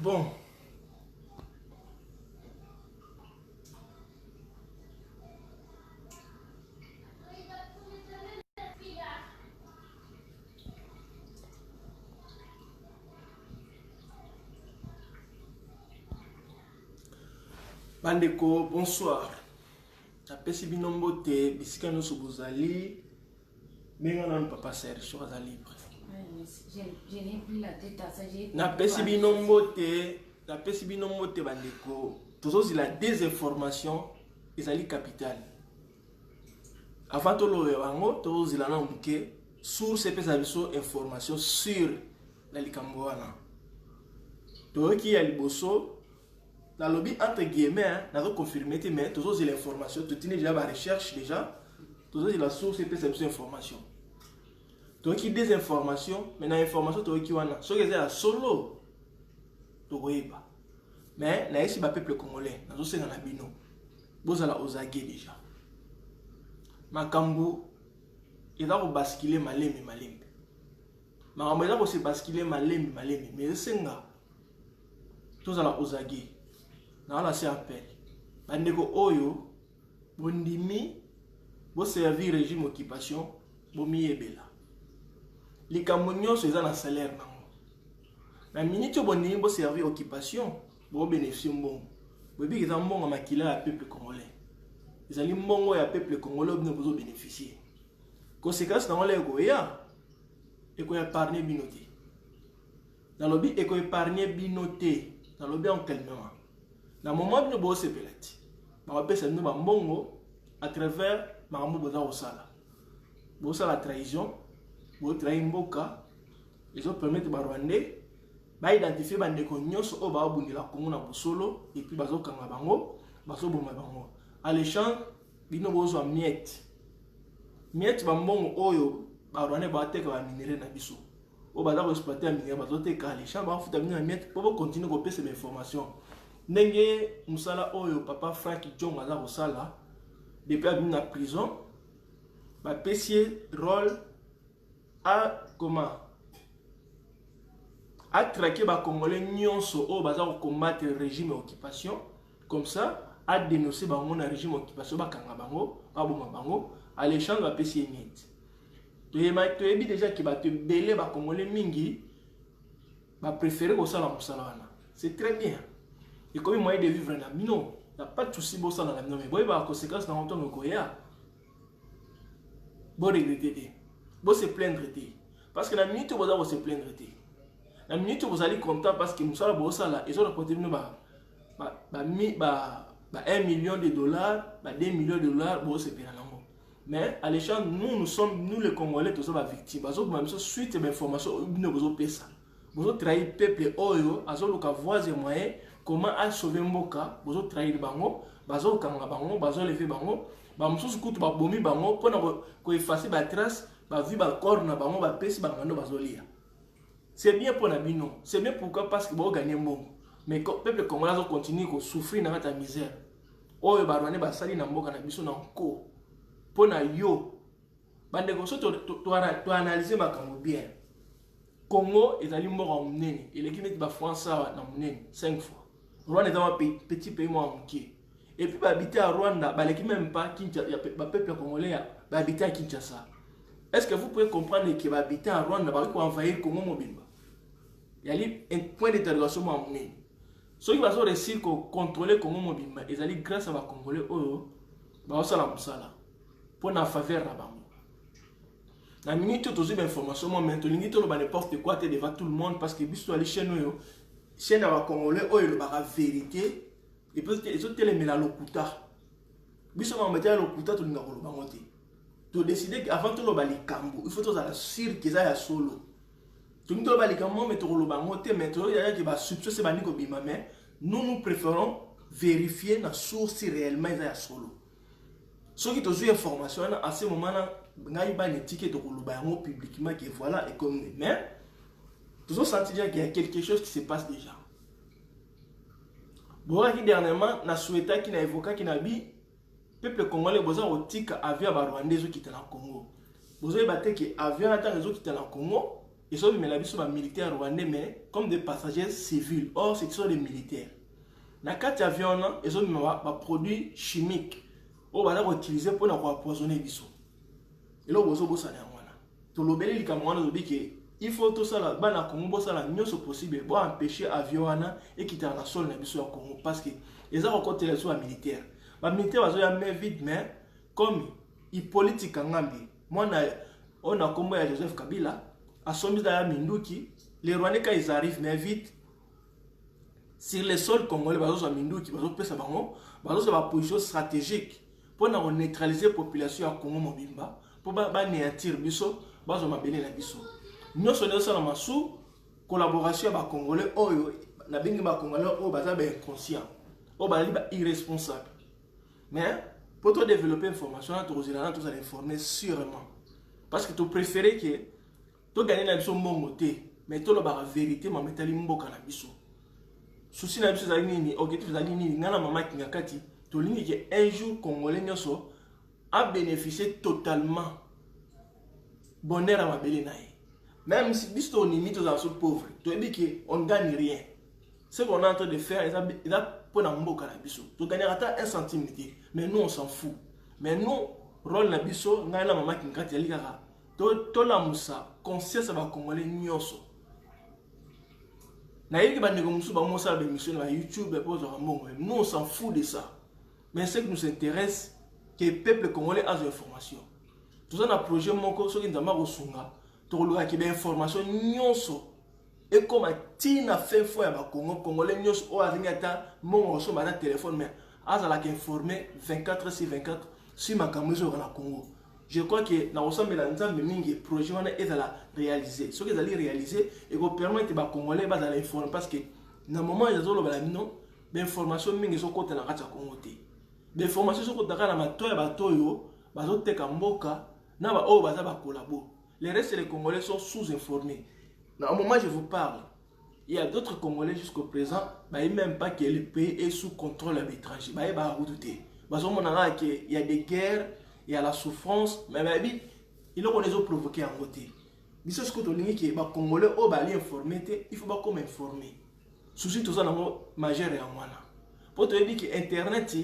Bon. Bandeko, bonsoir. Napesi bino mbote bisika nyonso bozali. Menga na papa Serge soka libre. Je n'ai plus la tête à ça. Napesi bino mbote bandeko. Tozozi la désinformation ezali capital. Avant to lo yango tozozi la na mbuke source pesa biso information sur la likambo wana. Toki ya liboso dans le lobby entre guillemets, nous avons confirmé, mais tous les informations, tout est déjà la recherche déjà, tous la source et puis information. Donc il y a des informations, mais dans l'information, tu as des ce qui est solo, tu ne pas. Mais là ici, le peuple congolais, nous sommes dans la bino, vous allez aux aguets déjà. Makambu, il va basculer malem. Makambu, il va basculer malem, mais c'est nga, tous allez aux aguets. Na se appel bandeko oyo bondimi bo servir régime occupation bo miyebela likambo nyonso eza na salaire nango na minute bondimi bo servir occupation bo bénéficier mbongo bo bi eza mbongo makila ya peuple congolais ezali mbongo ya peuple congolais bino bozo bénéficier conséquence na ngole ekoya épargner bino te na lobi épargner bino te na lobi en calmement. Dans le moment où nous avons fait la mbongo à travers la trahison, vous trahir mboka, ils ont permis de Rwandais d'identifier les cognos au bas de la commune à Bosolo et puis bazo kanga bango, bazo boma bango. À l'échange, ils ont besoin de miettes. Miettes bambongo oyo, Rwandais batek va minérer na biso. Au bas exploiter la minerai, bazo te ka l'échange, ba fouta mina miettes pour continuer à copier ces informations. Nenge musala oyo papa Frank John aza kosala depuis abimi na prison ba pesier rôle à comment à traquer ba congolais nyonso o baza ko combattre le régime occupation comme ça à dénoncer ba mon régime occupation ba kanga bango ba boma bango à l'échange ba pesier net to ebi déjà ki ba te belé ba congolais mingi ba préférer ko sala musala wana c'est très bien. Et comme moyen de vivre là, non, il n'y a pas de souci pour ça dans la vie. Mais il y a des conséquences dans le temps de Goya. Bon regretter, bon se plaindre. Parce que la minute où vous allez se plaindre, la minute où vous allez content parce que nous allons là, ils ont rapporté 1 million de dollars, 2 millions de dollars, bon se plaindre. Mais à l'échange, nous les Congolais, tous sommes victimes. Parce que nous avons suite d'informations, nous avons fait ça. Vous avez trahi le peuple, vous avez voies et moyens. Comment a sauvé mboka bozo trahir bango bazo kanga bango bazo lever bango ba mususu kutu ba bomi bango pona ko effacer ba trace ba vi ba corps na bango ba pesi bangando bazo lia. C'est bien pour Nabino, c'est bien pourquoi parce que bo gagner mbongo mais le peuple congolais va continuer ko souffrir na ta misère oyo ba rwanda ba sali na mboka na biso na nko pona yo bande ko so to analyser makambo bien. Congo ezali mboka munene eleki neti ba France na munene 5 fois. Rwanda est un petit pays manqué. Et puis, habiter à Rwanda, il même pas Kinshasa, le peuple congolais habiter à Kinshasa. Est-ce que vous pouvez comprendre que habiter à Rwanda, il faut envahir le Congo mobile? Il y a un point d'interrogation à mon nez. Ceux qui vont réussir à contrôler le Congo mobile, ils allaient grâce à les Congolais, ils vont faire ça pour la faveur là-bas. La minute où tu as des informations, maintenant, tu as n'importe quoi devant tout le monde parce que tu as les chaînes. Si on a Congolais, la vérité, et puis ils ont télé la locuta. Si on a mis la locuta, tu as décidé qu'avant tout le cambo, il faut que tu sûr qu'ils aient solo. Tu as dit cambo, mais tu as mais tu as dit que substituer mais nous préférons vérifier la source si réellement ils aient solo. Ceux qui ont eu information à ce moment-là, ils ont une étiquette publiquement que voilà et comme mais nous avons senti qu'il y a quelque chose qui se passe déjà. Bon, dernièrement, on a souhaité qu'il y ait un avocat qui n'a dit le peuple congolais a besoin de avion à Rwandais qui étaient dans le Congo. Vous avez battu que avion à réseau qui était dans le Congo, ils ont mis la biso militaire rwandais mais comme des passagers civils. Or ce sont des militaires. Na kati avion ils ont mis des produits chimiques. On va les utiliser pour empoisonner biso. Et là bozo bosa na ngwana. To lobeli likamwana lobiki il faut tout ça là bana Congo bosa la nyonso possible pour empêcher avion wana et quitter na sol na biso ya Congo parce que ils ont côté les soins militaires. Ba militaire bazo ya main vide mais comme il politique ngambi. Moi on a combo ya Joseph Kabila a sommi da Minduki, les Rwandais quand ils arrivent mais vite sur les sols congolais bazo Minduki bazo pesa bango, bazo sa position stratégique pour neutraliser la population à Congo mobimba pour néantir biso bazo mabele na biso. Nous sommes dans la massou collaboration avec les Congolais oyo na bingi ba Congolais oyo baza ba inconscient oyo ba irresponsable. Mais pour te développer l'information, tu dois informer sûrement. Parce que tu préfères que tu gagnes la biso mbongo te, mais tu la vérité ma metali mboka na biso. Souci na biso za nini, objectif za nini, ngana mama kingakati, tu lingi que un jour Congolais nyoso a bénéficié totalement bonheur à mabele nae. Même si biso on limite aux gens pauvres, tu dis que on ne gagne rien. Ce qu'on est en train de faire, il a pour na mboka na biso. Tu gagnes un centime, mais nous on s'en fout. Mais nous rôle na biso ngana mama kingakati alikaka. To la musa conscience ba Congolais nyonso. Na yiki ba ndeko musu ba mosa ba émission na YouTube pour zo mbongo. Nous on s'en fout de ça. Mais ce qui nous intéresse que le peuple congolais a des informations. Tout ça na projet moko so ki ndama ko sunga. To luka ki ba information nyonso. Et comme tina fait fois ba Congo Congolais nyonso o azingata mon so ba na téléphone mais azala ki informer 24/24 sur ma caméra na Congo. Je crois que dans ensemble la nzambe mingi projet wana ezala réaliser. Ce que ezali réaliser et ko permettre ba Congolais ba za informer parce que na moment ils ont la non d'information mingi so kota na kati ya Congo te. L'information so kota na mato ya bato yo bazo teka mboka na ba o baza ba collabo. Les restes les Congolais sont sous-informés. Au moment où je vous parle, il y a d'autres Congolais jusqu'au présent, même pas que le pays est sous contrôle à l'étranger. Il y a des guerres, il y a la souffrance, mais il faut les provoquer en côté. Il faut que les Congolais soient informés, il faut pas comme informer. Souci tout ça majeur et en moi. Pour te dire que Internet,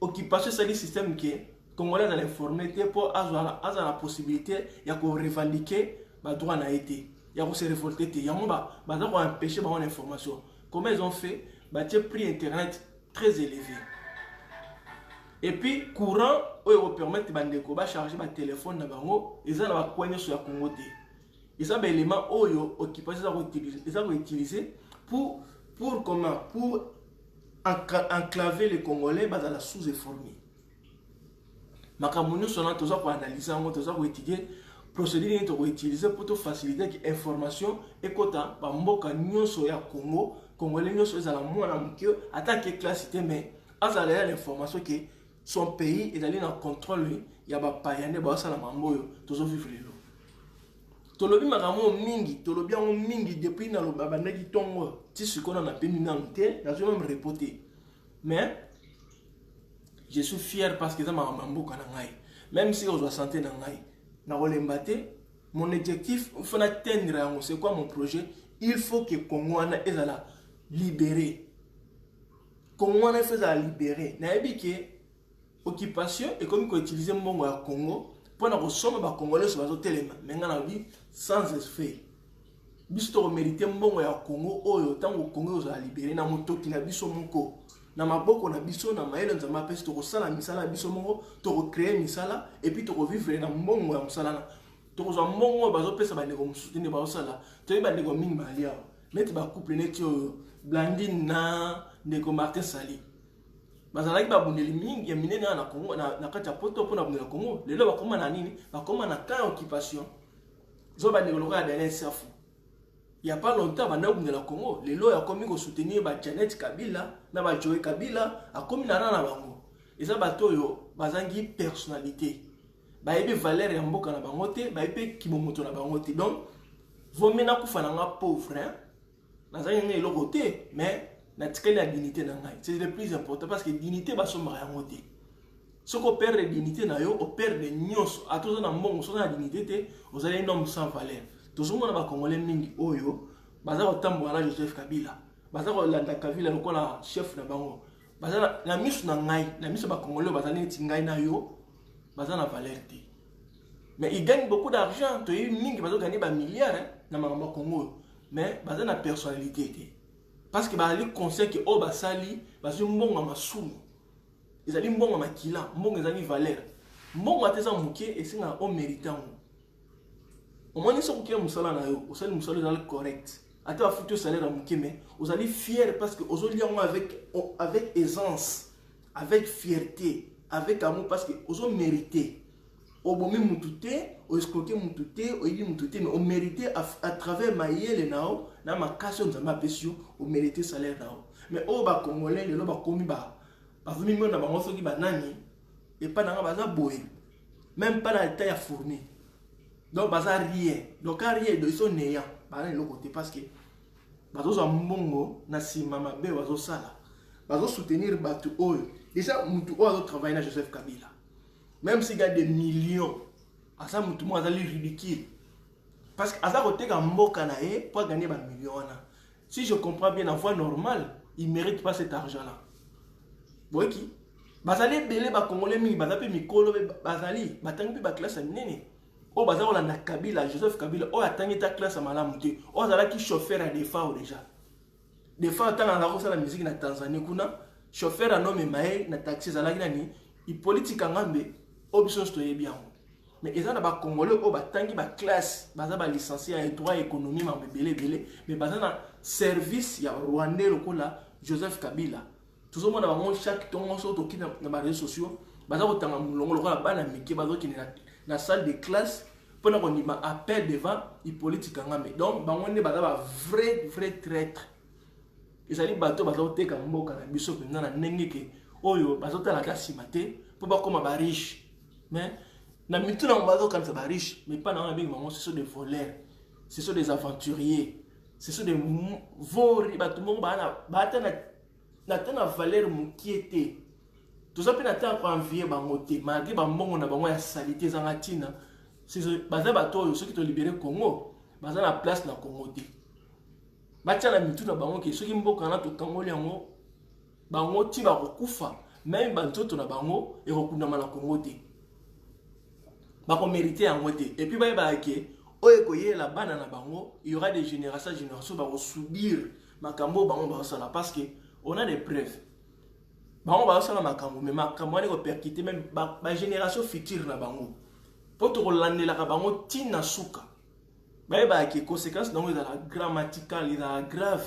occupation c'est le système qui est Congolais dans l'informité pour avoir la possibilité de revendiquer les droits na été. Il y a se révolter, il y a empêcher l'information. Comment ils ont fait? Ils ont pris Internet très élevé. Et puis, courant, ils permettent de charger le téléphone, ils ont un coin sur la Congo. Ils ont des éléments qu'ils ont utilisés pour enclaver les Congolais dans la sous-informée. Makamunu sont tous pour analyser, tous pour étudier, procédure pour utiliser pour faciliter l'information et quota par mboka nyonso ya Congo, Congolais nyonso ezala mwana mukio attaque classe mais azala l'information que son pays est allé dans contrôle ya ba payane ba sala mamboyo tous vivre lelo. Tolobi makamo mingi, tolobi yango mingi depuis na loba bandaki tongo ti sikona na peni na nte, na même reporter. Mais je suis fier parce que ça m'a mamboka na ngai. Même si on doit santé na ngai, na rolembate, mon objectif, il faut atteindre, c'est quoi mon projet? Il faut que Congo ait la libéré. Congo ait fait la libérer. Na ebi que occupation et comme qu'on utilise mon à Congo pour na ressomme ba congolais sur bazo telema. Mais ngana bi sans effet. Bisto mériter mon à Congo oyo tango Congo za libérer na motoki na biso moko. Na maboko na biso na maele nzama pesi to kosala misala biso moko to recréer misala et puis to revivre na mbongo ya musala na to kozwa mbongo bazo pesa bandeko musutini ba osala to yeba ndeko mingi malia net ba couple net yo Blandine na ndeko Martin Sali bazalaki ba bundeli mingi ya minene na Congo na kati ya poto pona bundela Congo lelo ba koma na nini ba koma na ka occupation zo ba ndeko loka ya safu. Il n'y a pas longtemps, on a eu le Congo. Les lois ont commis soutenir Janet Kabila, Joe Kabila, a commis na bango. Et ça bateau yo, bazangi personnalité. Ba ebe valeur ya mboka na bangote, ba ebe kimomoto na bangote. Donc, vaut mieux na kufa na pauvre, hein. Na zangi ngai lokote, mais na tikali la dignité na ngai. C'est le plus important parce que dignité ba somba ya ngote. Ce qu'on perd de dignité, on perd de nyos. À tous les gens qui ont la dignité, vous avez un homme sans valeur. Tous les gens qui ont Congolais mingi oyo, baza otambo na Joseph Kabila, baza kolanda Kabila lokola chef na bango, baza na misu na ngai, na misu ba Congolais baza neti ngai na yo, baza na valeur te. Mais ils gagnent beaucoup d'argent, tu as mingi baza gagner ba milliards na mama Congo, mais baza na personnalité te. Parce que ba li conseil que o basali, baza mbonga masumu. Ils allaient mbonga makila, mbonga ezali valeur. Mbonga ateza muke esinga o méritant. Au moins ils sont qui musala na yo, osali musala ezali correct. Ate ba futu salaire à muke mais vous allez fier parce que ozoli yango avec aisance, avec fierté, avec amour parce que ozo mérité. Obomi mutute, o escroquer mutute, o yidi mutute mais on mérité à travers maïele nao, na makasio nzamba pesio, o mérité salaire nao. Mais o ba congolais le ba komi ba parce que nous avons fait des bananes et pas dans la boue, même pas dans la taille à fournir. Donc, baza rien. Donc, rien, ils sont néants. Bah, de l'autre côté, parce que bazo a mbongo, nasi mama be bazo sala. Bazo soutenir batu oyo. Déjà, mutu oyo travaille na Joseph Kabila. Même s'il y a des millions, à ça mutu mo azali ridicule. Parce que asa côté ka mboka na e pour gagner ba millions. Si je comprends bien, en voie normale, il mérite pas cet argent-là. Boki bazali belé ba congolais mingi bazape mikolo bazali batangi ba classe nene o bazala na Kabila Joseph Kabila o atangi ta classe malamu te o azala ki chauffeur à défaut déjà défaut tanga na kosa la musique na Tanzanie kuna chauffeur à nomme maé na taxi zala nani i politique ngambe o biso stoye bien mais ezana ba congolais o batangi ba classe bazaba licencié en droit économie ma belé mais bazana service ya Rwandais lokola Joseph Kabila. Tout le monde a chaque temps sur les réseaux sociaux. Baza otanga mulongo lokola bana mike bazo ki na salle de classe pour na konima appel devant les politiques ngambe. Donc bango ne baza ba vrai traître. Ezali bato bazo teka mboka na biso penza na ndenge ke oyo bazo tala kasi mate pour ba koma ba riche. Mais na mitu na bazo kanisa ba riche, mais pas na bing bango ce sont des voleurs. Ce sont des aventuriers. Ce sont des vori bato mo bana na valeur mukiete. Tout ça peut n'attendre pour envier bangote malgré bango na bango ya salité zangatina. C'est baza bato ceux qui te libéré Congo, baza na place na Congo te. Batia na mitu na bango ke ceux qui mboka na to kangoli yango bango ti ba kokufa même bantoto na bango e kokunda na Congo te. Ba ko mériter yango te. Et puis ba ke oye koye la bana na bango, il y aura des générations ba ko subir makambo bango ba sala parce que on a des preuves. Bango ba sala makambo mais makambo ne ko percuter même ba génération future na bango. Pour te relandela ka bango tina suka. Ba ke conséquences dans la grammatical, il a grave.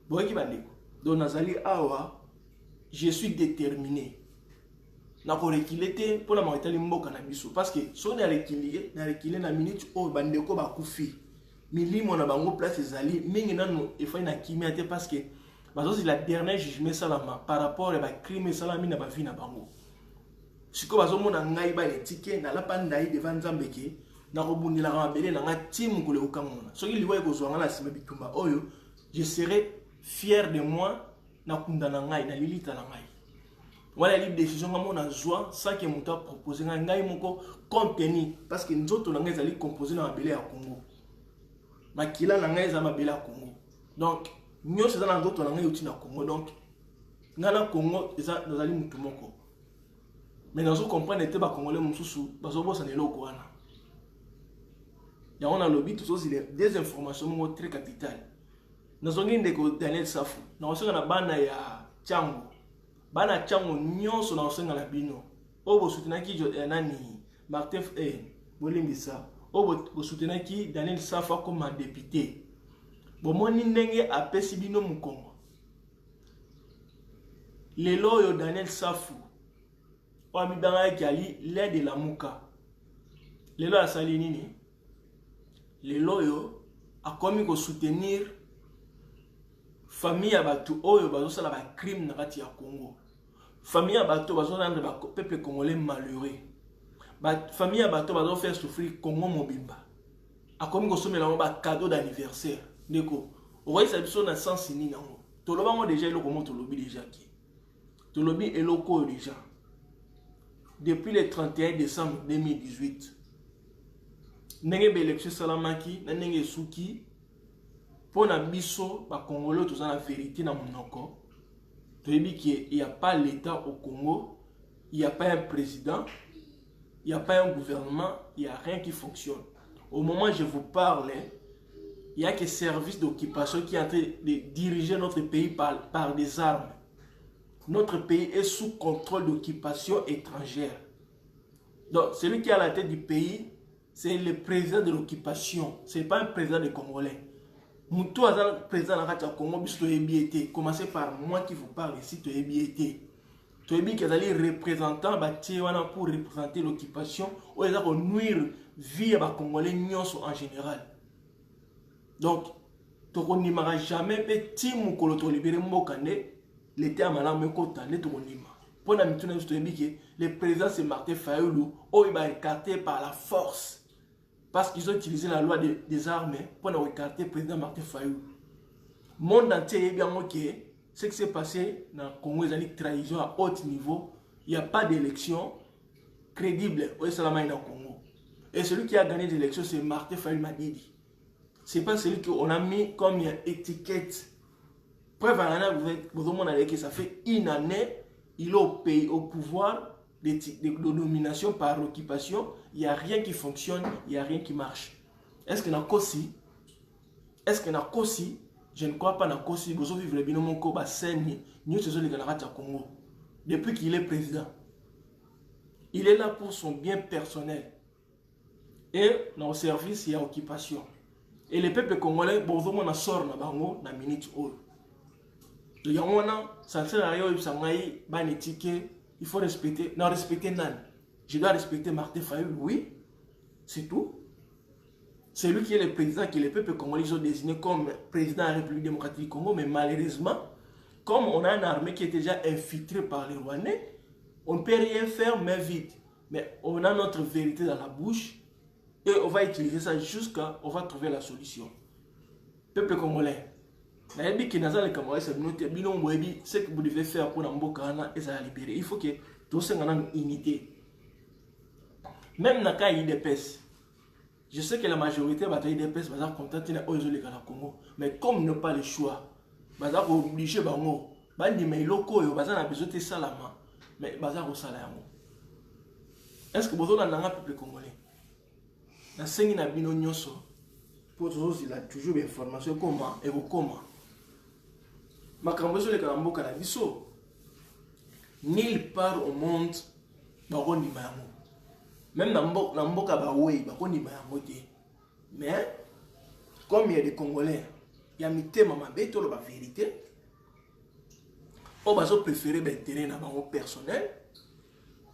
Boki bandeko. Donc nazali awa, je suis déterminé. Na ko rekilete pour la maritali mboka na biso parce que so na rekilé na minute o bandeko ba kufi. Milimo na bango place ezali mingi nanu efai na kimia te parce que c'est la dernière jugement salama par rapport à la crime salami na ba vie na bango. Siko bazo mona ngai ba etike na la pandai devant Zambeke na kobundila ka belé na nga timu kule ukamona. Soki liwa ekozwa nga na sima bitumba oyo, je serai fier de moi na kundana ngai na lilita na ngai. Voilà la décision nga mona joie sans que muta proposer ngai moko contenu parce que nzoto na ngai zali composer na belé ya Congo. Makila na ngai za mabele ya Congo. Donc nous sommes dans d'autres langues au Congo donc ngana Congo eza nazali mutu moko mais nous comprenons que ba congolais mususu bazo bosa ne loko wana ya on a lobby tout ça des informations très capitales nous ongi ndeko Daniel Safu na osanga na bana ya chango nyonso na osanga na bino obo soutenaki nani Martin Bolingisa obo soutenaki Daniel Safu comme député. Bomoni ndenge apesi bino mukongo. Lelo yo Daniel Safu. Wa mibanga yali l'aide de la muka. Lelo asali nini? Lelo yo akomi ko soutenir famille ya batu oyo bazo sala ba crime na kati ya Congo. Famille ya batu bazo rendre ba peuple congolais malheureux. Ba famille ya batu bazo faire souffrir Congo mobimba. Akomi ko somela ba cadeau d'anniversaire. Ndeko, oye sa biso na sens ni nango. Toloba ngo déjà eloko mo tolobi déjà ki. Tolobi eloko déjà. depuis le 31 décembre 2018. Ndenge l'élection salamaki, ndenge souki, pour na biso, ba Congolais tous en la vérité na monoko. Il n'y a pas l'État au Congo, il n'y a pas un président, il n'y a pas un gouvernement, il n'y a rien qui fonctionne. Au moment où je vous parle, il n'y a que service d'occupation qui est en train de diriger notre pays par des armes. Notre pays est sous contrôle d'occupation étrangère. Donc, celui qui est à la tête du pays, c'est le président de l'occupation. Ce n'est pas un président des Congolais. Moutou a le président de la Congo, commencez par moi qui vous parle ici, tu es biété. Tu es bien qu'ils allaient représentant pour représenter l'occupation ou ils ont nuire vie à les Congolais en général. Donc, tu n'auras jamais petit moukolo to libérer mokane l'été à malam kota ne to nima. Pour la mituna tu que le président c'est Martin Fayulu ou il va écarter par la force parce qu'ils ont utilisé la loi des armes pour écarter le président Martin Fayulu. Monde entier est bien ok. Ce qui s'est passé dans le Congo, c'est une trahison à haut niveau. Il n'y a pas d'élection crédible au Salama dans le Congo. Et celui qui a gagné l'élection, c'est Martin Fayulu Madidi. Ce n'est pas celui qu'on a mis comme une étiquette. Preuve à l'année, vous avez que ça fait une année, il est au pays, au pouvoir de domination par l'occupation. Il n'y a rien qui fonctionne, il n'y a rien qui marche. Est-ce qu'il y a Kossi? Est-ce qu'il y a Kossi? Je ne crois pas dans Kossi, vous vivre le binôme Koba Seni, nous sommes les Canadiens Congo. Depuis qu'il est président, il est là pour son bien personnel. Et dans le service, il y a occupation. Et le peuple congolais, bon, on a sort na bango na minute old. Il y a un ça sert à rien, il faut respecter, non respecter Nan. Je dois respecter Martin Fayulu, oui, c'est tout. C'est lui qui est le président que les peuples congolais ont désigné comme président de la République démocratique du Congo, mais malheureusement, comme on a une armée qui est déjà infiltrée par les Rwandais, on ne peut rien faire, mais vite. Mais on a notre vérité dans la bouche et on va utiliser ça jusqu'à on va trouver la solution. Peuple congolais, ce que vous devez faire pour Nambokana et ça libérer. Il faut que tout ça soit une unité. Même dans le cas IDPS, je sais que la majorité va être IDPS, va être contente de Congo. Mais comme ils n'ont pas le choix, va être obligé de faire ça. Mais locaux, ils ont besoin de salama. Mais ils ont besoin de est-ce que vous avez un peuple congolais? Dans 5 ans, pour toujours des informations comment et comment. Makambozo le Kalambo Kanabiso. Nulle part au monde, baron Nimayamo. Même dans Mboka Baoué, baron Nimayamo. Mais, comme il y a des Congolais, il y a mis thème à ma la vérité. On va préférer l'intérêt dans mon personnel.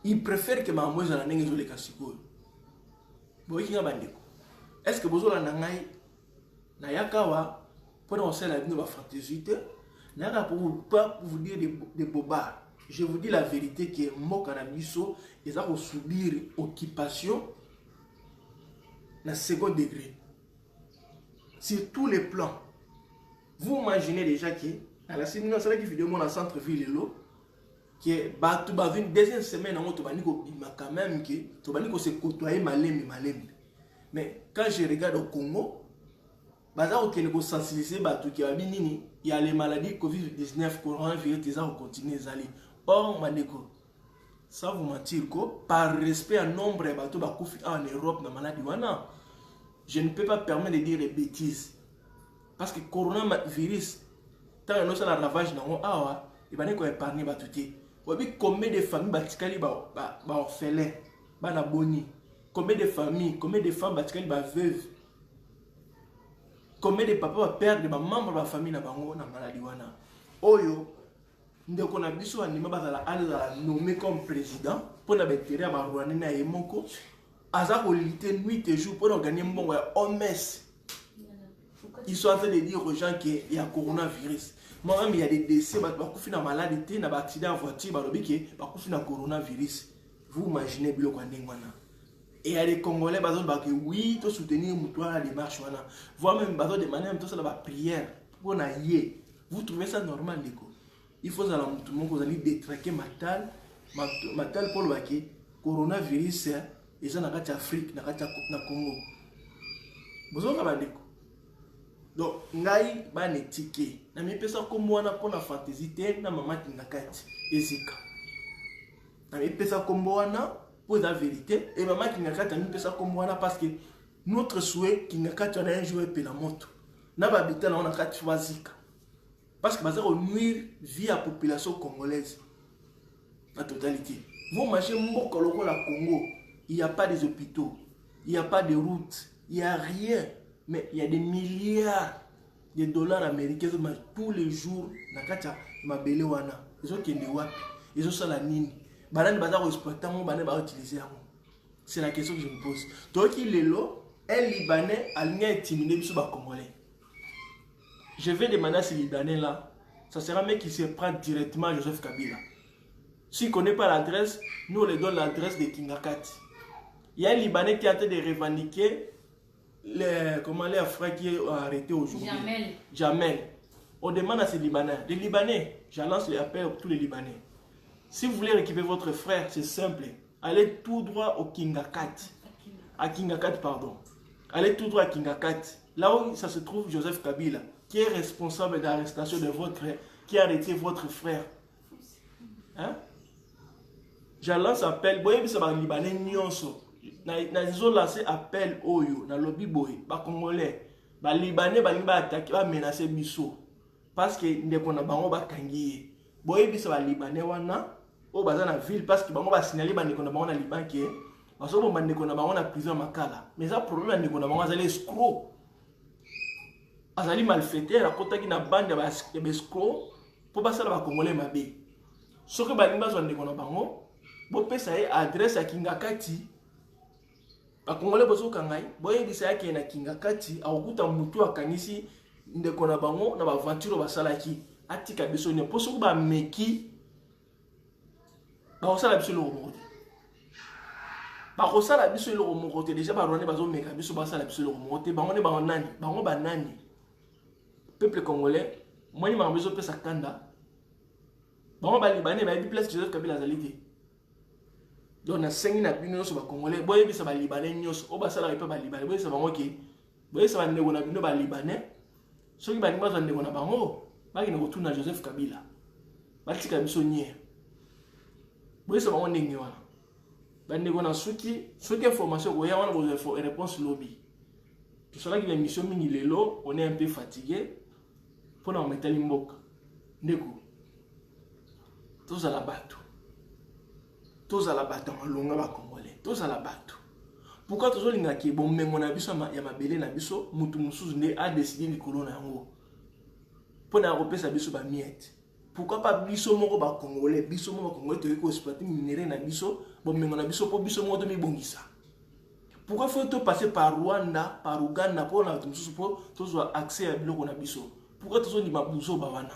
Ils préfèrent que ma moise la n'ait les cassicoles. Est-ce que vous avez un nangai na yakawa pour nous faire la vie de la fantaisie? N'a pas pour vous dire des bobards. Je vous dis la vérité que mon canabiso ils ont subir occupation na second degré sur tous les plans. Vous imaginez déjà que à la semaine c'est là qui vidéo mon centre-ville là que batu ba une deuxième semaine on to baniko quand même que to baniko se côtoyer malemi. Mais quand je regarde au Congo, il y a sensibiliser il y a les maladies Covid-19, coronavirus, ils ont continué à aller. Or, ça vous mentir par respect à nombre de bateaux en Europe, dans maladie, je ne peux pas permettre de dire des bêtises. Parce que le coronavirus, tant que nous avons un ravage dans le monde, il va nous épargner. Combien de familles sont orphelines, combien de familles, combien de femmes sont veuves. Combien de papas vont perdre des membres de la famille dans la maladie? Oyo, nous avons nommé comme président pour la bêterie à Rwanda et Moko. Aza ko lutter nuit et jour pour gagner un bon OMS. Ils sont en train de dire aux gens qu'il y a coronavirus. Moi-même, il y a des décès, il y a maladie, il y a des accidents en voiture, il y a coronavirus. Vous imaginez bien quoi et il y a des Congolais qui disent oui, tu soutenir la démarche. Voire même qui demander la prière pour naïe. Vous trouvez ça normal? Il faut que vous détraquer matal pour le baquet. coronavirus eza na kati Afrique na kati na Congo bozoka bandeko donc ngai bane tike na mipesa kombo wana pona fantasy te na mama Kingakati ezika na mipesa kombo wana pour la vérité et mama Kingakati na mipesa kombo wana parce que notre souhait Kingakati na un jour pe la moto na babita na on a kati wazika parce que ça va nuire vie à la population congolaise la totalité. Vous marchez Mbokolo la Congo, il n'y a pas des hôpitaux, il n'y a pas de routes, il n'y a rien, mais il y a des milliards de dollars américains tous les jours na kacha mabele wana. Ils ont kende wapi, ils ont ça la nini. Banane bazar exploitant, banane ba utiliser. C'est la question que je me pose. Donc il est là, un Libanais a rien intimidé sur les Congolais. Je vais demander à ces Libanais là, ça sera un mec qui se prend directement à Joseph Kabila. S'il ne connaît pas l'adresse, nous on lui donne l'adresse de Kingakati. Il y a un Libanais qui est en train de revendiquer les frères qui ont arrêté aujourd'hui. Jamel. On demande à ces Libanais. Les Libanais, je lance l'appel à tous les Libanais. Si vous voulez récupérer votre frère, c'est simple. Allez tout droit au Kingakati. À Kingakati, pardon. Allez tout droit à Kingakati. Là où ça se trouve Joseph Kabila, qui est responsable d'arrestation de votre frère, qui a arrêté votre frère. Hein? Je lance appel, boye bisa ba Libanais nyonso. Ils ont lancé appel oyo na lobby boy, ba Congolais, ba Libanais ba limba attaquer, ba menacer biso parce que ndeko na bango ba kangiye. Boye bisa ba Libanais wana o baza na ville parce que bango ba signaler ba ndeko na bango na Liban ke baso bomba ndeko na bango na prison makala. Mais ça problème ndeko na bango azali escroc. Azali malfaiteur akotaki na bande ba escroc pour passer ba Congolais mabe. Soki ba limba zo ndeko na bango bo pesa ye adresse à Kingakati. Ba Congolais bozo kangai, boye bisa yake na Kingakati akukuta mutu akanisi ndeko na bango na ba aventure basalaki atika biso ne poso ba meki ba osala biso le romote. Ba osala biso le romote déjà ba rwanda bazo meka biso basala biso le romote bango ne bango nani? Bango ba nani? Peuple congolais, moi ni ma beso pesa kanda. Bango ba Libanais ba bi place Joseph Kabila zalite. Donc na sengi na bino so ba Congolais, boye bisa ba Libanais nyos, o ba sala pe ba Libanais, boye sa bango ki. Boye sa ba ndeko na bino ba Libanais. So ki ba ndima zo ndeko na bango, ba ki na kotuna Joseph Kabila. Ba tika biso nye. Boye sa bango ndenge wana. Ba ndeko na soki information ko ya wana bo réponse lobby. Tout cela qui l'émission mingi lelo, on est un peu fatigué pour na mettre limboka. Ndeko. Tous à la bateau. Tous à la bateau, longa ba Congolais. Tous à la bateau. Pourquoi tous les gens qui bon mengo na biso ya mabele na biso mutu musuzu ne a décidé de kolona yango. Pour na repesa biso ba miette. Pourquoi pas biso moko ba Congolais, biso moko ba Congolais to ko exploiter minerai na biso, bon mengo na biso po biso moko to mi bongisa. Pourquoi faut-il passer par Rwanda, par Ouganda pour na musuzu pour avoir accès à biloko na biso? Pourquoi tous les mabuzo bavana?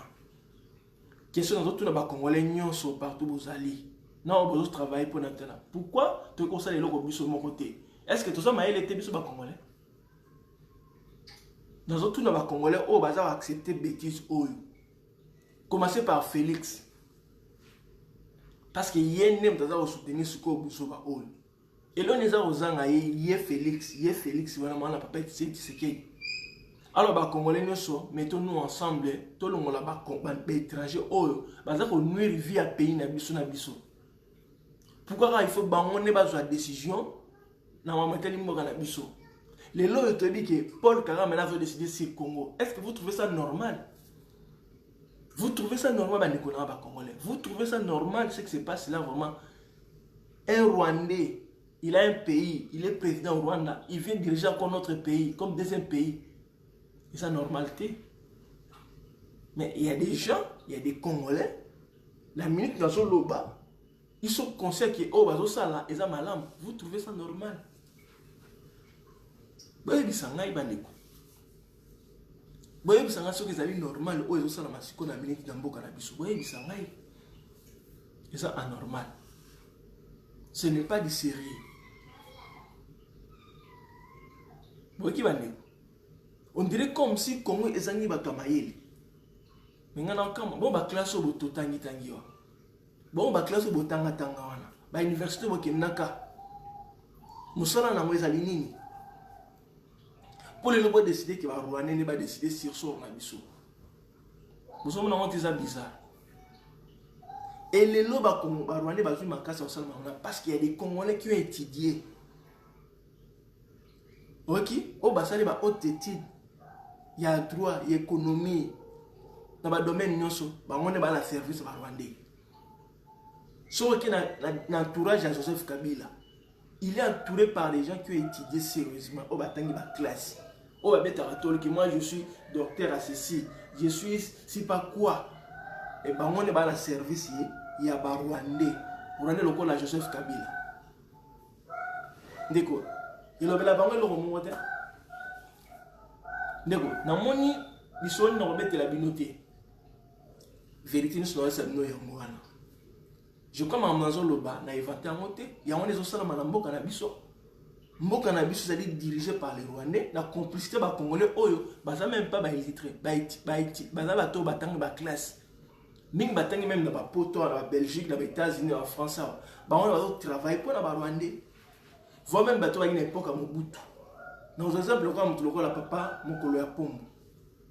Question dans tout na Congolais nyonso partout bozali. Non, on travailler pour maintenant. Pourquoi tu conseilles les locaux biso de mon côté? Est-ce que tout ça m'a été biso ba Congolais? Dans tout na Congolais, oh baza accepter bêtises oh. Commencez par Félix. Parce que yé nem taza au soutenir ce ko biso ba oh. Et là nous avons zanga yé Félix vraiment na papa c'est qui. Alors ba Congolais nous so mettons-nous ensemble, tout le monde là-bas étranger oh baza ko nuire vie à pays na biso na biso. Pourquoi il faut bangoner la décision dans la biso. Les lois te dit que Paul Kagame a décidé sur le Congo. Est-ce que vous trouvez ça normal? Vous trouvez ça normal, Congolais? Vous trouvez ça normal ce qui se passe là vraiment? Un Rwandais, il a un pays, il est président au Rwanda, il vient diriger encore notre pays, comme deuxième pays. C'est sa normalité. Mais il y a des gens, il y a des Congolais, la minute dans son loba, ils sont conscients que oh bazo sala eza malam. Vous trouvez ça normal? Boye bisangai bandeko. Boye bisangai soki ezali normal oh ezo sala masiko na minute na mboka na biso. Boye bisangai. C'est anormal. Ce n'est pas du sérieux. Boye ki bandeko. On dirait comme si Congo ezangi bato mayeli. Mais ngana kama bon ba classe obo totangi tangi wa. Bon ba classe obo tanga tanga wana. ba université bokendaka mosala nango ezali nini pour les lobos décider que ba Rwandais ne ba décider sur sort na biso bosomo nango teza bizarre et les lobos comme ba Rwandais bazui makasi au sala mangona parce qu'il y a des Congolais qui ont étudié ok au basali ba haute étude il y a droit il y a économie dans ba domaine nyonso ba ngone ba la service ba Rwandais sauf que dans l'entourage de Joseph Kabila il est entouré par des gens qui ont étudié sérieusement au batangi ba classe au ba beta catholique moi je suis docteur à ceci je suis si pas quoi et ba ngone ba la service il y a ba Rwandais lokola Joseph Kabila ndeko il obela bango lo momote ndeko na moni bisoni na robete la binoté vérité ni solo sa no yango wana je crois mamanzo loba na inventé en moté ya on les osala na mboka na biso c'est dirigé par les Rwandais la complicité ba congolais oyo baza même pas ba illettré baza bato batanga ba classe mingi batangi même na ba poto na Belgique na États-Unis na France ba on va travailler pour na ba Rwandais voire même bato à une époque à Mobutu. Dans un exemple, comme tu le vois, la papa, mon colo à pombe.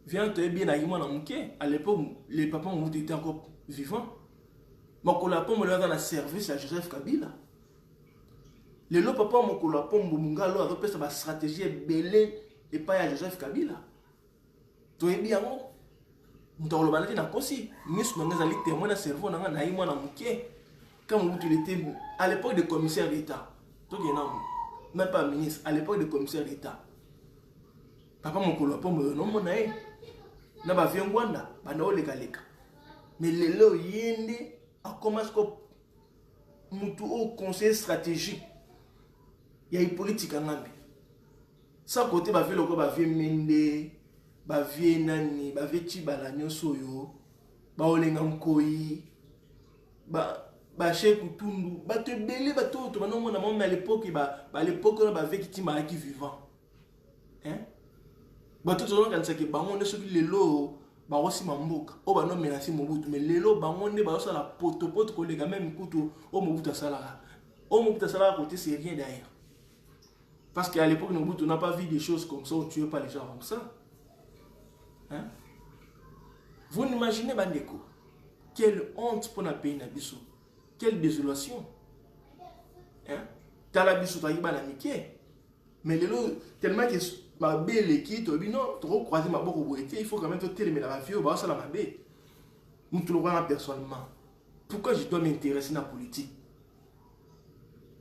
Viens te bien à Yimon Mouké. À l'époque, les papas Mobutu étaient encore vivants. Mon colo à pombe, dans le service à Joseph Kabila. Les lots papa, mon colo à pombe, Mungalo, a repéré sa stratégie belée et pas à Joseph Kabila. Tu es bien, non? Nous le balade dans Kossi. Nous sommes allés témoins de cerveau dans un Yimon Mouké. Quand Mobutu était à l'époque de commissaire d'État. Même pas ministre, à l'époque de commissaire d'État. Papa mon colo pas me non mon aïe. Na ba vient Rwanda, ba na oleka leka. Mais lelo yende a commencé ko mutu au conseil stratégique. Il y a une politique en ngambi. Sans côté ba vie loko ba vie mende, ba vie nani, ba vie tibala nyonso yo, ba olenga mkoyi, ba chef Kutundu ba te belé ba to maintenant mon amant à l'époque à l'époque on ba vécu timba qui vivant hein ba tout le quand c'est que ba on est sur les lots ba aussi mamboka o ba no menacer Mobutu mais les lots ba on est ba ça la poto ko les gars même kutu o Mobutu sala côté c'est rien derrière parce qu'à l'époque Mobutu n'a pas vu des choses comme ça on tuait pas les gens comme ça hein vous n'imaginez bandeko quelle honte pour la pays na biso. Quelle désolation. Hein? T'as la biso taïba la miké. Mais les lots, tellement que ma belle équipe, non, trop croisé ma boue, il faut quand même te télémer la vie, bah ça la ma belle. Nous te le voyons personnellement. Pourquoi je dois m'intéresser à la politique?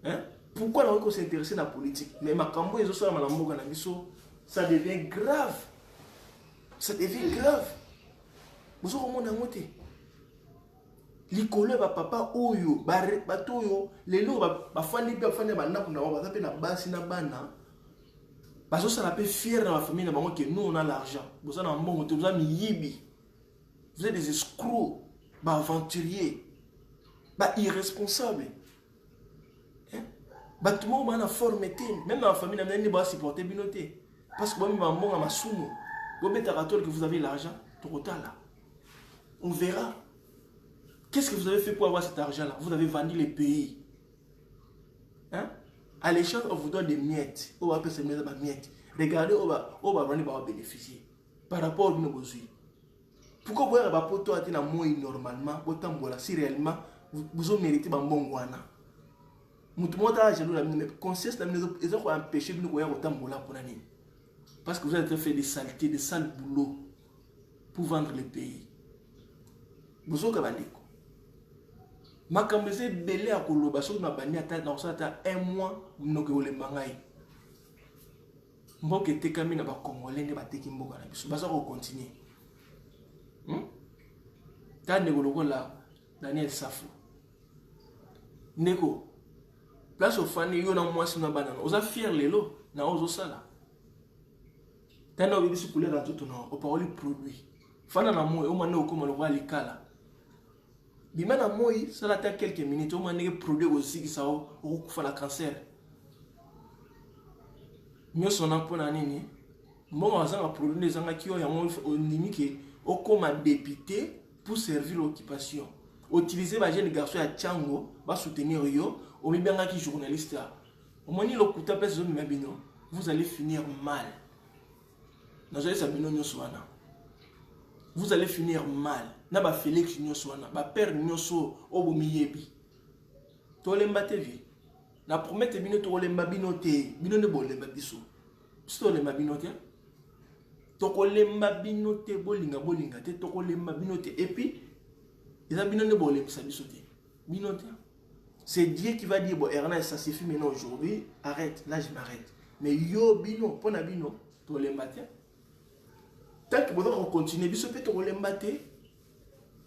Hein? Pourquoi on s'intéresser à la politique? Mais ma cambo et ça ça devient grave. Ça devient grave. Vous aurez mon amour. Likolo ba papa oyo bato oyo lelo ba fandi ba ndako na ba pe na basi na bana bazo sala pe fier na famille na bango que nous on a l'argent vous en mbongo te vous a miyibi vous êtes des escrocs ba aventuriers ba irresponsables hein ba tout monde na formité même dans la famille na nani ba supporter binoté parce que ba mbongo ma sumu bo beta catholique que vous avez l'argent total là on verra. Qu'est-ce que vous avez fait pour avoir cet argent-là? Vous avez vendu les pays. Hein? À l'échange, on vous donne des miettes. On va appeler ces miettes. Regardez, on va bénéficier. Par rapport à nos besoins. Pourquoi vous avez un peu de temps normalement, autant si réellement, vous avez mérité un bon guana? Vous avez conscience de empêcher de nous voir autant de pour l'année. Parce que vous avez fait des saletés, des sales boulots pour vendre les pays. Vous avez fait makambo c'est belé à koloba so na bani ata na osata un mois mnoke ole mangai mboke tekami na ba congolais ne bateki mboka na biso baza ko continuer ta ndeko la Daniel Safo ndeko place au fani yo na mwasi na banana oza fier lelo na ozo sala tana obi biso couleur à tout na o parole produit fana na moyo o mane okoma lo likala. Bimana moi, ça l'a été quelques minutes, on m'a dit produit aussi qui ça ou fait la cancer. Mieux son emploi nani, bon on a produit des gens qui ont limité au comme député pour servir l'occupation. Utiliser les jeunes garçons à Tchango, va soutenir yo, au bien qui journaliste, au moins le coup tapé sur Mabino, vous allez finir mal. Vous allez finir mal. Naba Félix Nyoswana, ba père Nyoso, Obumiyebi. Tolemba TV. La promette bino tolemba binote, bino ne bolemba biso. Tolemba binote. Tokolemba binote bolinga te tokolemba binote et puis ils a bino ne bolemba biso te. Binote. C'est Dieu qui va dire bon Ernest ça suffit maintenant aujourd'hui, arrête, là je m'arrête. Mais yo bino, pona bino, tolemba te. Tant que vous continuez,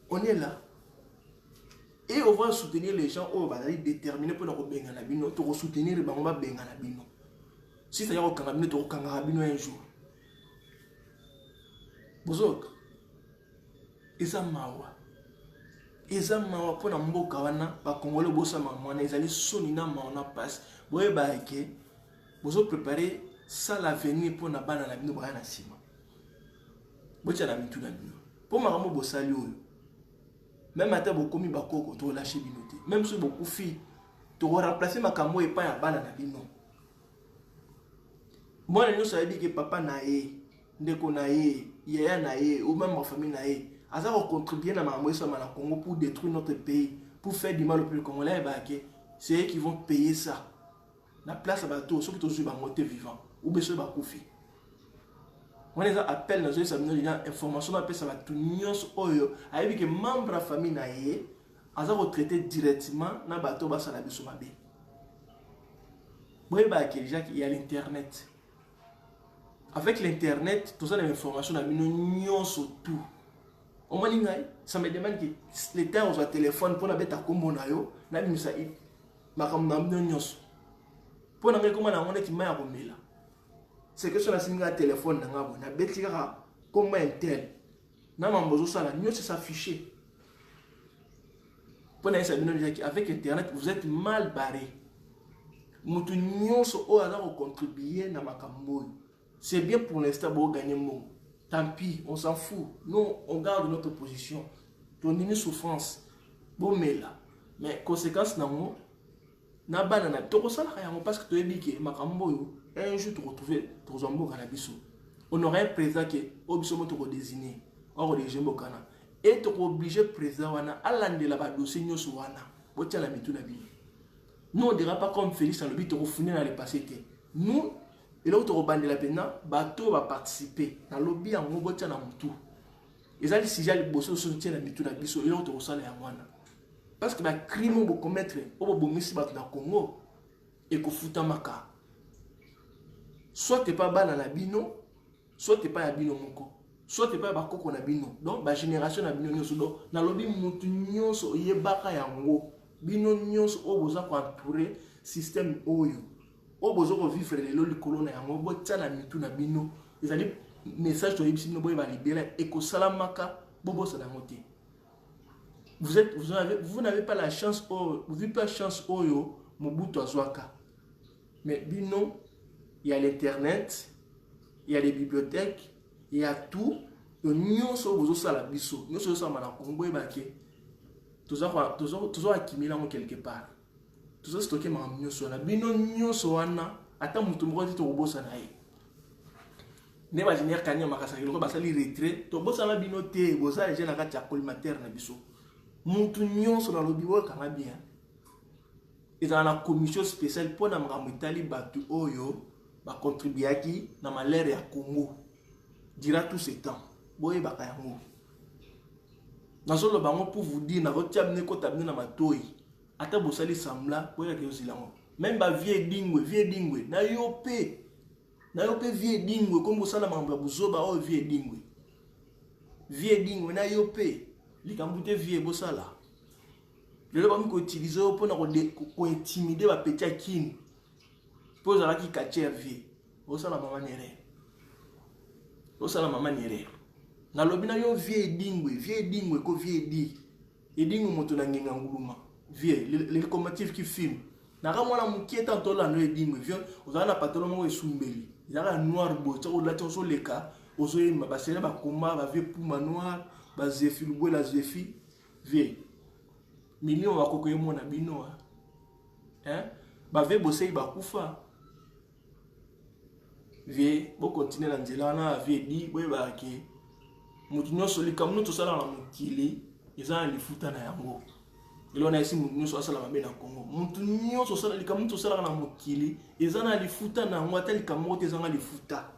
on est là. Et on va soutenir les gens, on va déterminer pour nous benga na bino, to soutenir les bangoma benga na bino. Si ça y a aucun bino, to kanga bino un jour. Bozok. Eza mawa pour na mboka wana ba congolais bosa mamana ezali soni na maona passe. Boye ba ke bozo préparer ça l'avenir pour na bana na bino ba na sima. Pour ma bosali même à table commis bakoko to lâcher binoté même si beaucoup filles to remplacer ma camo et pas ya bana na bino moi nous savons que papa na ye ndeko na ye yaya na ye ou même ma famille na ye asa contribuer na mambo ça na Congo pour détruire notre pays pour faire du mal au peuple congolais c'est eux qui vont payer ça la place à bateau ceux qui sont sur monter vivant ou bien ceux qui filles. On les appelle dans les informations appelle ça va tout nyos oyo avec que membre de la famille na ye aza retraité directement na bateau ba sala biso mabe. Boye ba que déjà il y a l'internet. Avec l'internet, tout ça les informations na bino nyos tout. On m'a dit ça me demande que les temps on a téléphone pour na beta kombo na yo na bimisa makam na bino nyos. Pour na comment na on est ma ya komela. C'est que sur la signe téléphone na ngabo na betika comme un tel na mambozo sala mieux c'est s'afficher pour na ça avec internet vous êtes mal barré mutu nyonso o ala contribuer na makambo c'est bien pour l'instant pour gagner mon tant pis on s'en fout nous on garde notre position ton une souffrance bon mais là mais conséquence na mo na bana na to ko sala ya parce que to ebike makambo yo un jour tu retrouver Tozombo Kanabiso. On aurait un président qui est obligé de désigner. Or, les gens et tu es obligé président wana alande la dossier nyoso wana. Botia la mitu na bi. Nous on dira pas comme Félix dans le but de refourner dans le passé. Nous et là où tu rebande la pena, bateau va participer dans le lobby en botia na mutu. Et ça si j'ai le bosso soutien la mitu na biso et là où tu ressens la wana. Parce que la crime on peut commettre au bomisi bat na Congo et ko futa maka. Soit tu n'es pas bas dans la bino, soit tu n'es pas à bino moko, soit tu n'es pas à koko na bino. Donc, la génération na bino nyonso do, na lobi mutu nyonso yebaka yango, bino nyonso o boza ko entourer système oyo. O boza ko vivre lelo likolo na yango, bo tana mitu na bino. Ezali message to yebisi bino boye ba libérer eko salamaka bobo sa dangote. Vous n'avez pas la chance vous n'avez pas la chance oyo Mobutu azwaka. Mais bino il y a l'internet, il y a les bibliothèques, il y a tout. Nous sommes à la biso, nous sommes à la Congo et baké. Tout ça accumulé quelque part. Tout ça stocké dans le sur la bino nous sommes attends mutumbo dit to bossa naï. Ne imaginer kanya makasa ko basali retrait to bossa la bino te bossa les gens na kati collimateur na biso. Mutu nyonso na lobiwo kanga bien. Et dans la commission spéciale pour na ngamutali batu oyo ba contribuer à qui na malheur ya Congo dira tout ce temps boye ba kayango na solo bango pour vous dire na rotiamne ko tabne na matoi ata bosali sambla boye ke osilango même ba vie dingwe na yope vie dingwe comme bosala mamba buzoba o vie dingwe na yope likambute vie bosala lelo ba ko utiliser pour na ko intimider ba petit kin pose à la qui cache vie. Au sala maman nere. Na lobina yo vie dingwe ko vie di. Edingwe moto na ngenga nguluma. Vie les locomotives qui filment. Na ka mwana mukieta tola no edingwe vie. Ozala na patron mo esumbeli. Izaka noir bo to la tonso leka. Ozo yima basela ba komba ba vie puma noir, ba zefi lubo la zefi. Vie. Million wa kokoye mona bino. hein bave bosei bakufa vie bo continuer na nzela na vie di boye ba ke mutu nyonso likambo tosala na mokili eza na lifuta na yango elona esi mutu nyonso asala mabe na Congo mutu nyonso sala likambo tosala na mokili eza na lifuta na yango ata likambo te ezanga lifuta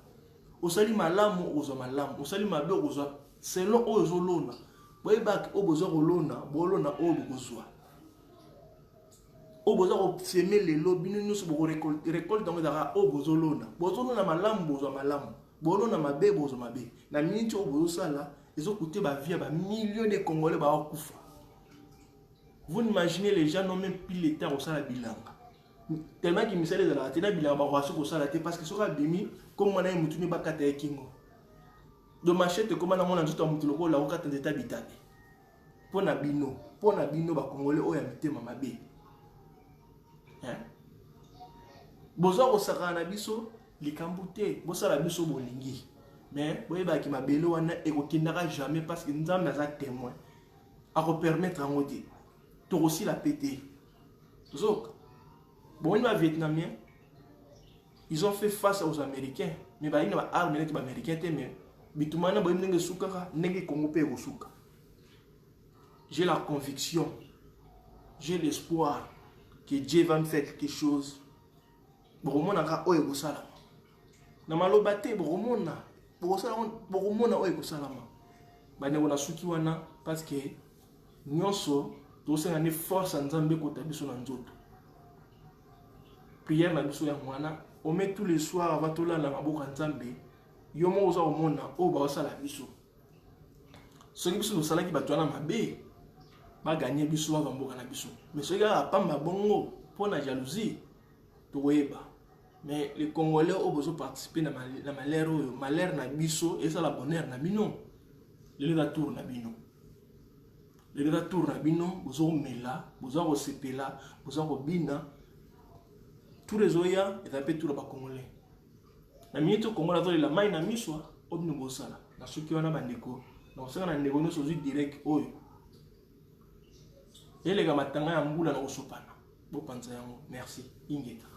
osali malamu ozwa malamu osali mabe ozwa selon oyo ozolona boye ba o bozwa kolona bolona oyo bokozwa o boza ko semer lelo bino nyonso bo récolte dans dara o bozolona bozolona malamu bozwa malamu bolona mabe bozwa mabe na minti o bozosala ezokuter ba vie ba millions de Congolais ba kufa. Vous imaginez les gens n'ont même plus le temps au sala bilanga tellement qu'ils misale de la tena bilanga ba waso ko sala te parce que soka bimi comme mwana mutuni ba kata ekingo de machette comme na mona nzoto mutu loko la okata ndeta bitane pona bino ba Congolais o ya mitema mabe. Bozo ko saka na biso likambu te bosala biso bolingi mais boyeba ki mabele wana ekokindaka jamais parce que nzambe aza témoin ako permettre en odi to aussi la péter zok bon les Vietnamiens ils ont fait face aux Américains mais ba ina ba arme net ba américain te mais bitumana ba ndenge sukaka ndenge Congo pe ko suka. J'ai la conviction, j'ai l'espoir que Dieu va me faire quelque chose. Boromona ka oye kosala. Na maloba te boromona. Boromona oye kosala ma. Bane wona suki wana parce que nyonso tosenga ni force nzambe kota biso na nzoto. Prière na biso ya mwana, on met tous les soirs avant to la maboka nzambe. Yo mo oza omona o ba osala biso. Soki biso tosala ki batwana mabe. Ba gagner biso wa mboka na biso. Mais soki apamba bongo pona jalousie toyeba. Mais les Congolais ont besoin de participer dans malheur na biso et ça la bonheur na bino. Le retour na bino. Le retour na bino, bozo mela, bozo sepela, bozo bina. Tous les oya et tapé tout le Congolais. Na minute Congolais dans la main na miswa, obno bosala. Na soki wana bandeko. Na sanga na ndeko no sozu direct oyo. Et les gars matanga ya mbula na osopana. Bo panza yango. Merci. Ingeta.